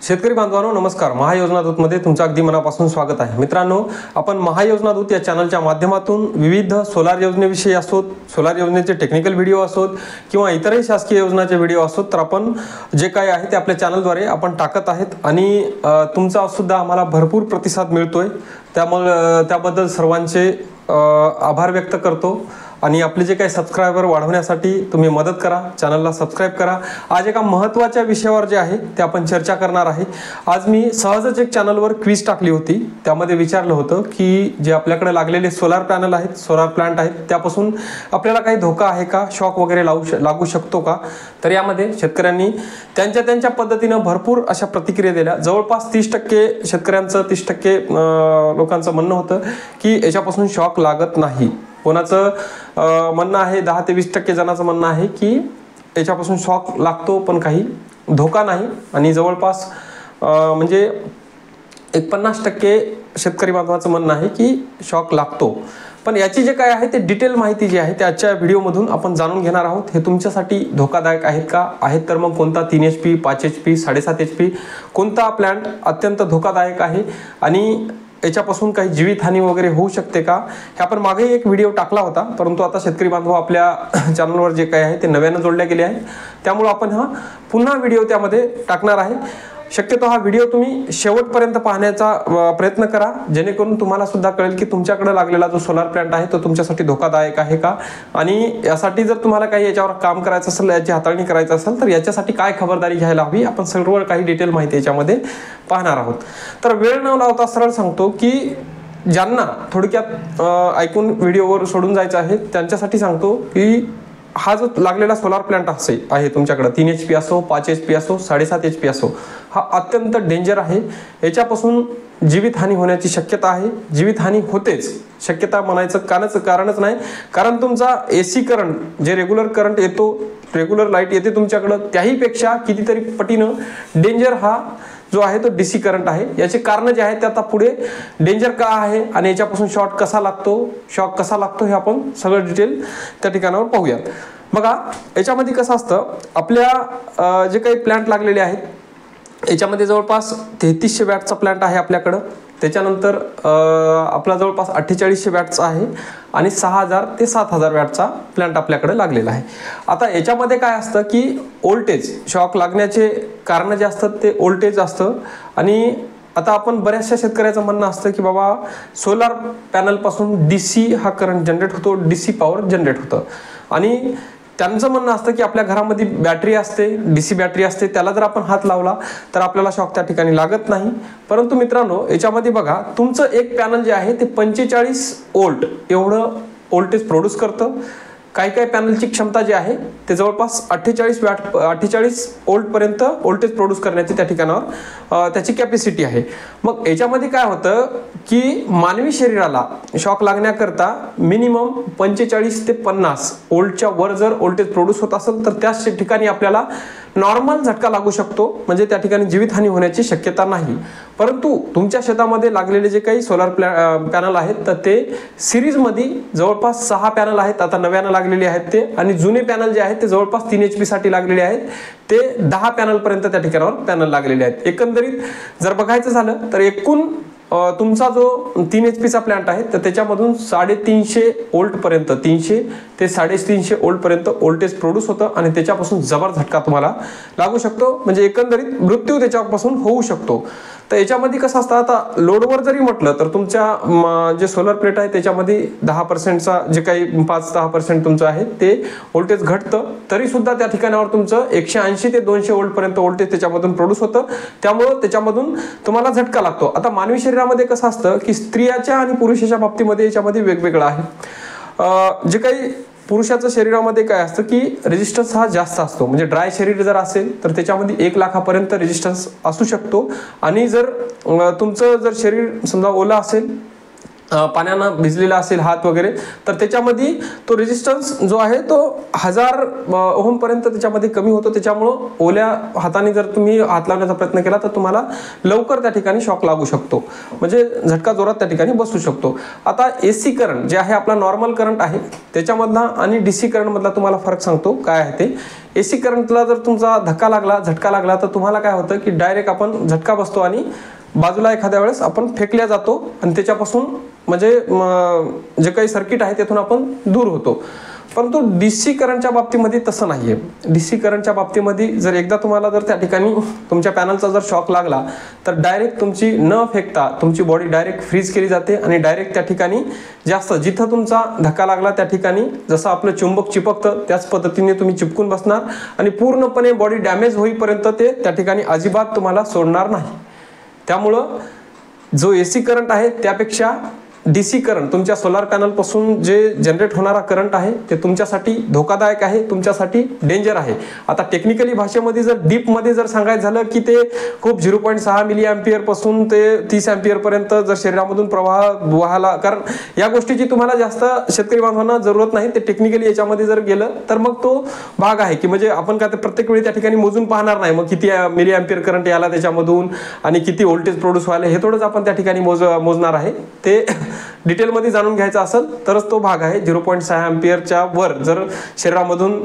शेतकरी बांधवांनो नमस्कार. महायोजना दूतमध्ये तुमचं अगदी मनापासून स्वागत आहे. मित्रांनो, आपण महायोजना दूत या चॅनलच्या माध्यमातून विविध सोलार योजनेविषयी असोत, सोलार योजनेचे टेक्निकल व्हिडिओ असोत किंवा इतरही शासकीय योजनाचे व्हिडिओ असोत, तर आपण जे काही आहे ते आपल्या चॅनलद्वारे आपण टाकत आहेत आणि तुमचा सुद्धा आम्हाला भरपूर प्रतिसाद मिळतोय. त्यामुळे त्याबद्दल सर्वांचे आभार व्यक्त करतो. आणि आपले जे काही सबस्क्रायबर वाढवण्यासाठी तुम्ही मदत करा, चॅनलला सबस्क्राईब करा. आज एका महत्त्वाच्या विषयावर जे आहे ते आपण चर्चा करणार आहे. आज मी सहजच एक चॅनलवर क्विज टाकली होती. त्यामध्ये विचारलं होतं की जे आपल्याकडे लागलेले सोलार पॅनल आहेत, सोलार प्लांट आहेत, त्यापासून आपल्याला काही धोका आहे का, शॉक वगैरे लागू शकतो का. तर यामध्ये शेतकऱ्यांनी त्यांच्या पद्धतीनं भरपूर अशा प्रतिक्रिया दिल्या. जवळपास 30% शेतकऱ्यांचं 30% लोकांचं म्हणणं होतं की याच्यापासून शॉक लागत नाही. कोणाचं म्हणणं आहे, 10 ते 20% जणांचं म्हणणं आहे की याच्यापासून शॉक लागतो पण काही धोका नाही. आणि जवळपास म्हणजे 50% शेतकरी बांधवाचं म्हणणं आहे की शॉक लागतो. पण याची जे काय आहे ते डिटेल माहिती जी आहे त्याच्या व्हिडिओमधून आपण जाणून घेणार आहोत. हे तुमच्यासाठी धोकादायक आहेत का, आहेत तर मग कोणता 3 HP, 5 HP, 7.5 HP कोणता प्लांट अत्यंत धोकादायक आहे आणि याच्यापासून काही जीवितहानी वगैरे होऊ शकते का. हे आपण मागे एक व्हिडिओ टाकला होता, परंतु आता शेतकरी बांधव आपल्या चॅनलवर जे काही आहे ते नव्यानं जोडले गेले आहे, त्यामुळे आपण हा पुन्हा व्हिडिओ त्यामध्ये टाकणार आहे. शक्यतो हा व्हिडिओ तुम्ही शेवटपर्यंत पाहण्याचा प्रयत्न करा, जेणेकरून तुम्हाला सुद्धा कळेल की तुमच्याकडे लागलेला जो सोलार प्लांट आहे तो तुमच्यासाठी धोकादायक आहे का. आणि यासाठी जर तुम्हाला काही याच्यावर काम करायचं असेल, याची हाताळणी करायचं असेल, तर याच्यासाठी काय खबरदारी घ्यायला हवी, आपण सर्व काही डिटेल माहिती याच्यामध्ये पाहणार आहोत. तर वेळ न लावता सरळ सांगतो की ज्यांना थोडक्यात ऐकून व्हिडिओवर सोडून जायचं आहे त्यांच्यासाठी सांगतो की हा जो लागलेला सोलार प्लांट आहे तुमच्याकडे, 3 HP असो, 5 HP असो, 7.5 HP असो, हा अत्यंत डेंजर आहे. याच्यापासून जीवितहानी होण्याची शक्यता आहे. जीवितहानी होतेच, शक्यता म्हणायचं कारणच नाही. कारण तुमचा AC करंट, जे रेग्युलर करंट येतो, रेग्युलर लाईट येते तुमच्याकडं, त्याहीपेक्षा कितीतरी पटीनं डेंजर हा जो आहे तो DC करंट आहे. याचे कारण जे आहे ते आता पुढे डेंजर का आहे आणि याच्यापासून शॉक कसा लागतो हे आपण सगळं डिटेल त्या ठिकाणावर पाहूयात. बघा, याच्यामध्ये कसं असतं, आपल्या जे काही प्लांट लागलेले आहेत याच्यामध्ये जवळपास 3300 वॅटचा प्लांट आहे आपल्याकडं. त्याच्यानंतर आपला जवळपास 4800 वॅटचा आहे आणि 6000 ते 7000 वॅटचा प्लांट आपल्याकडे लागलेला आहे. आता याच्यामध्ये काय असतं की व्होल्टेज, शॉक लागण्याचे कारण जे असतात ते व्होल्टेज असतं. आणि आता आपण बऱ्याचशा शेतकऱ्याचं म्हणणं असतं की बाबा सोलार पॅनलपासून DC हा करंट जनरेट होतो, DC पॉवर जनरेट होतं. आणि त्यांचं म्हणणं असतं की आपल्या घरामध्ये बॅटरी असते, DC बॅटरी असते, त्याला जर आपण हात लावला तर आपल्याला शॉक त्या ठिकाणी लागत नाही. परंतु मित्रांनो, याच्यामध्ये बघा, तुमचं एक पॅनल जे आहे ते 45 वोल्ट एवढं व्होल्टेज प्रोड्यूस करतं. काही पॅनलची क्षमता जी आहे ते जवळपास 48 वोल्ट पर्यंत व्होल्टेज प्रोड्यूस करण्याची त्या ठिकाणावर त्याची कॅपॅसिटी आहे. मग याच्यामध्ये काय होतं की मानवी शरीराला शॉक लागण्याकरता मिनिमम 45 ते 50 वोल्टच्या वर जर व्होल्टेज प्रोड्यूस होत असेल तर त्याच ठिकाणी आपल्याला नॉर्मल झटका लागू शकतो, म्हणजे त्या ठिकाणी जीवितहानी होण्याची शक्यता नाही. परंतु तुमच्या शेतामध्ये लागलेले जे काही सोलार पॅनल आहेत तर ते सिरीजमध्ये जवळपास 6 पॅनल आहेत, आता नव्यानं लागलेले आहेत ते. आणि जुने पॅनल जे आहेत ते जवळपास 3 HP साठी लागलेले आहेत, ते 10 पॅनल पर्यंत त्या ठिकाणावर पॅनल लागलेले आहेत. एकंदरीत जर बघायचं झालं तर एकूण तुमचा जो 3 HPचा प्लांट आहे तर त्याच्यामधून 350 वोल्ट पर्यंत, 300 ते 350 वोल्ट पर्यंत व्होल्टेज प्रोड्यूस होतं आणि त्याच्यापासून जबर झटका तुम्हाला लागू शकतो, म्हणजे एकंदरीत मृत्यू त्याच्यापासून होऊ शकतो. तर याच्यामध्ये कसं असतं, आता लोडवर जरी म्हटलं तर तुमच्या जे सोलर प्लेट आहे त्याच्यामध्ये 10%चा जे काही 5-10% तुमचं आहे ते व्होल्टेज घटतं, तरी सुद्धा त्या ठिकाणावर तुमचं 180 ते 200 वोल्ट पर्यंत व्होल्टेज त्याच्यामधून प्रोड्यूस होतं. त्यामुळं त्याच्यामधून तुम्हाला झटका लागतो. आता मानवी शरीरामध्ये कसं असतं की स्त्रियाच्या आणि पुरुषाच्या बाबतीमध्ये याच्यामध्ये वेगवेगळं आहे. जे काही पुरुषाच्या शरीरामध्ये काय असतं की रेजिस्टन्स हा जास्त असतो, म्हणजे ड्राय शरीर जर असेल तर त्याच्यामध्ये 1 लाखापर्यंत रेजिस्टन्स असू शकतो. आणि जर तुमचं जर शरीर समजा ओला असेल पाण्यानं भिजलेला असेल हात वगैरे, तर त्याच्यामध्ये तो रेजिस्टन्स जो आहे तो 1000 ओहम पर्यंत त्याच्यामध्ये कमी होतो. त्याच्यामुळं ओल्या हाताने जर तुम्ही हात लावण्याचा प्रयत्न केला तर तुम्हाला लवकर त्या ठिकाणी शॉक लागू शकतो, म्हणजे झटका जोरात त्या ठिकाणी बसू शकतो. आता AC करंट जे आहे आपला नॉर्मल करंट आहे त्याच्यामधला आणि DC करंट मधला तुम्हाला फरक सांगतो काय आहे ते. AC करंटला जर तुमचा धक्का लागला, झटका लागला तर तुम्हाला काय होतं की डायरेक्ट आपण झटका बसतो आणि बाजूला एखाद्या वेळेस आपण फेकल्या जातो आणि त्याच्यापासून म्हणजे जे काही सर्किट आहे त्यातून आपण दूर होतो. परंतु DC करंटच्या बाबतीमध्ये तसं नाहीये. DC करंटच्या बाबतीमध्ये जर एकदा तुम्हाला जर त्या ठिकाणी तुमच्या पॅनलचा जर शॉक लागला तर डायरेक्ट तुमची न फेकता तुमची बॉडी डायरेक्ट फ्रीज केली जाते आणि डायरेक्ट त्या ठिकाणी जास्त जिथं तुमचा धक्का लागला त्या ठिकाणी जसं आपलं चुंबक चिपकतं त्याच पद्धतीने तुम्ही चिपकून बसणार आणि पूर्णपणे बॉडी डॅमेज होईपर्यंत ते त्या ठिकाणी अजिबात तुम्हाला सोडणार नाही. त्यामुळं जो AC करंट आहे त्यापेक्षा DC करंट तुमच्या सोलार पॅनल पासून जे जनरेट होणारा करंट आहे ते तुमच्यासाठी धोकादायक आहे, तुमच्यासाठी डेंजर आहे. आता टेक्निकली भाषेमध्ये जर डीप मध्ये जर सांगायचं झालं की ते खूप 0.6 मिली अँपिअर पासून ते 30 अँपिअर पर्यंत जर शरीरामधून प्रवाह व्हायला, कारण या गोष्टीची तुम्हाला जास्त शेतकरी बांधवांना जरूरत नाही. ते टेक्निकली याच्यामध्ये जर गेलं तर मग तो भाग आहे की म्हणजे आपण काय प्रत्येक वेळी त्या ठिकाणी मोजून पाहणार नाही मग किती मिली अँपिअर करंट याला त्याच्यामधून आणि किती व्होल्टेज प्रोड्यूस व्हायला हे थोडंच आपण त्या ठिकाणी मोजणार आहे. ते डिटेलमध्ये जाणून घ्यायचा असेल तरच तो भाग आहे. 0.6 अँपिअरच्या वर जर शरीरामधून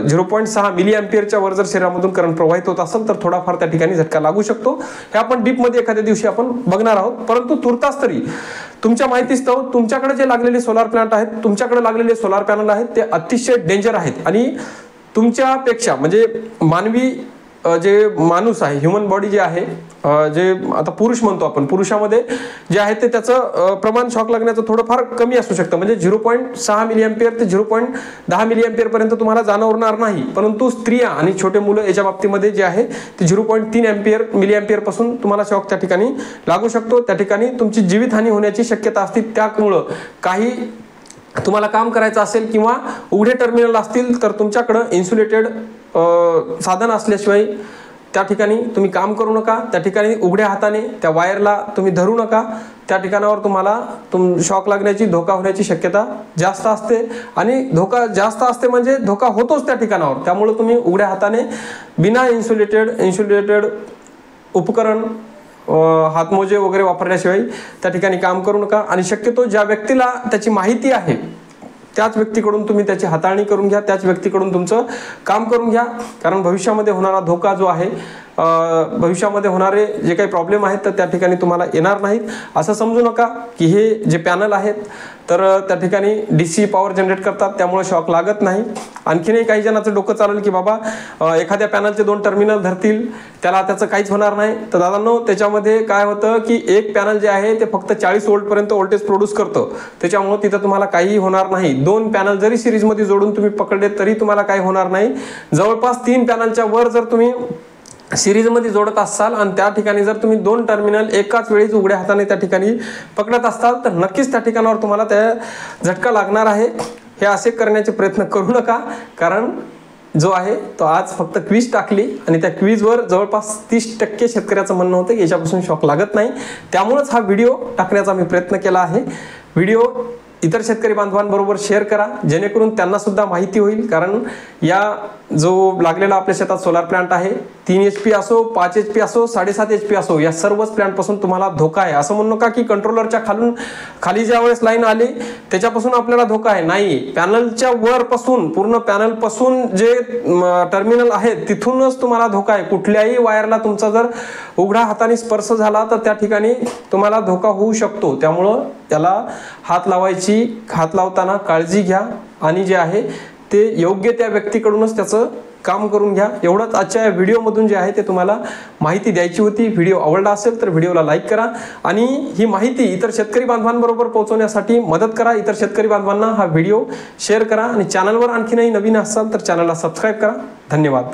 0.6 मिली अँपिअरच्या वर जर शरीरामधून करंट प्रवाहित होत असेल तर थोडाफार त्या ठिकाणी झटका लागू शकतो. हे आपण डीपमध्ये एखाद्या दिवशी आपण बघणार आहोत. परंतु तुर्तास तरी तुमच्या माहितीस्तव तुमच्याकडे जे लागलेले सोलार प्लांट आहेत, तुमच्याकडे लागलेले सोलार पॅनल आहेत ते अतिशय डेंजर आहेत आणि तुमच्यापेक्षा म्हणजे मानवी जे माणूस आहे, ह्युमन बॉडी जे आहे, जे आता पुरुष म्हणतो आपण, पुरुषामध्ये जे आहे ते त्याचं प्रमाण शॉक लागण्याचं थोडंफार कमी असू शकतं. म्हणजे 0.6 मिली अँपिअर ते 0.10 मिली अँपिअर पर्यंत तुम्हाला जाणवणार नाही. परंतु स्त्रिया आणि छोटे मुलं याच्या बाबतीमध्ये जे आहे ते 0.3 मिली अँपिअर पासून तुम्हाला शॉक त्या ठिकाणी लागू शकतो. त्या ठिकाणी तुमची जीवितहानी होण्याची शक्यता असते. त्यामुळं काही तुम्हाला काम करायचं असेल किंवा उघडे टर्मिनल असतील तर तुमच्याकडं इन्सुलेटेड साधन असल्याशिवाय त्या ठिकाणी तुम्ही काम करू नका. त्या ठिकाणी उघड्या हाताने त्या वायरला तुम्ही धरू नका. त्या ठिकाणावर तुम्हाला शॉक लागण्याची, धोका होण्याची शक्यता जास्त असते आणि धोका जास्त असते म्हणजे धोका होतोच त्या ठिकाणावर. त्यामुळे तुम्ही उघड्या हाताने बिना इन्सुलेटेड उपकरण, हातमोजे वगैरे वापरल्याशिवाय त्या ठिकाणी काम करू नका. आणि शक्यतो ज्या व्यक्तीला त्याची माहिती आहे त्याच व्यक्तीकडून तुम्ही त्याची हाताळणी करून घ्या, त्याच व्यक्तीकडून तुमचं काम करून घ्या. कारण भविष्यामध्ये होणारा धोका जो आहे, भविष्यामध्ये होणारे जे काही प्रॉब्लेम आहेत तर त्या ठिकाणी तुम्हाला येणार नाहीत. असं समजू नका की हे जे पॅनल आहेत तर त्या ठिकाणी DC पॉवर जनरेट करतात त्यामुळे शॉक लागत नाही. आणखीनही काही जणांचं डोकं चालेल की बाबा एखाद्या पॅनलचे 2 टर्मिनल धरतील त्याला त्याचं काहीच होणार नाही. तर दादांनो, त्याच्यामध्ये काय होतं की एक पॅनल जे आहे ते फक्त 40 वोल्ट पर्यंत व्होल्टेज प्रोड्यूस करतं. त्याच्यामुळे तिथं तुम्हाला काही होणार नाही. 2 पॅनल जरी सिरीजमध्ये जोडून तुम्ही पकडले तरी तुम्हाला काही होणार नाही. जवळपास 3 पॅनलच्या वर जर तुम्ही सिरीजमध्ये जोडत असाल आणि त्या ठिकाणी जर तुम्ही 2 टर्मिनल एकाच वेळी उघड्या हाताने त्या ठिकाणी पकडत असाल तर नक्कीच त्या ठिकाणावर तुम्हाला त्या झटका लागणार आहे. हे असे करण्याचे प्रयत्न करू नका, कारण जो आहे तो आज फक्त क्विज टाकली आणि त्या क्विजवर जवळपास 30% शेतकऱ्याचं म्हणणं होतं की याच्यापासून शॉक लागत नाही. त्यामुळेच हा व्हिडिओ टाकण्याचा मी प्रयत्न केला आहे. व्हिडिओ इतर शेतकरी बांधवांबरोबर शेअर करा जेणेकरून त्यांना सुद्धा माहिती होईल. कारण या जो लागलेला आपल्या शेतात सोलार प्लांट आहे 3 HP असो, 5 HP असो, 7.5 HP असो, या सर्वच प्लांट पासून तुम्हाला धोका आहे. असं म्हणू नका की कंट्रोलरच्या खाली ज्या वेळेस लाईन आली त्याच्यापासून आपल्याला धोका आहे. नाही, पॅनलच्या वर पासून, पूर्ण पॅनल पासून जे टर्मिनल आहेत तिथूनच तुम्हाला धोका आहे. कुठल्याही वायरला तुमचा जर उघड्या हाताने स्पर्श झाला तर त्या ठिकाणी तुम्हाला धोका होऊ शकतो. त्यामुळं त्याला हात लावताना काळजी घ्या आणि जे आहे ते योग्य त्या व्यक्तीकडूनच त्याचं काम करून घ्या. एवढंच आजच्या या व्हिडिओमधून जे आहे ते तुम्हाला माहिती द्यायची होती. व्हिडिओ आवडला असेल तर व्हिडिओला लाईक करा आणि ही माहिती इतर शेतकरी बांधवांबरोबर पोहोचवण्यासाठी मदत करा. इतर शेतकरी बांधवांना हा व्हिडिओ शेअर करा आणि चॅनलवर आणखीनही नवीन असाल तर चॅनलला सबस्क्राईब करा. धन्यवाद.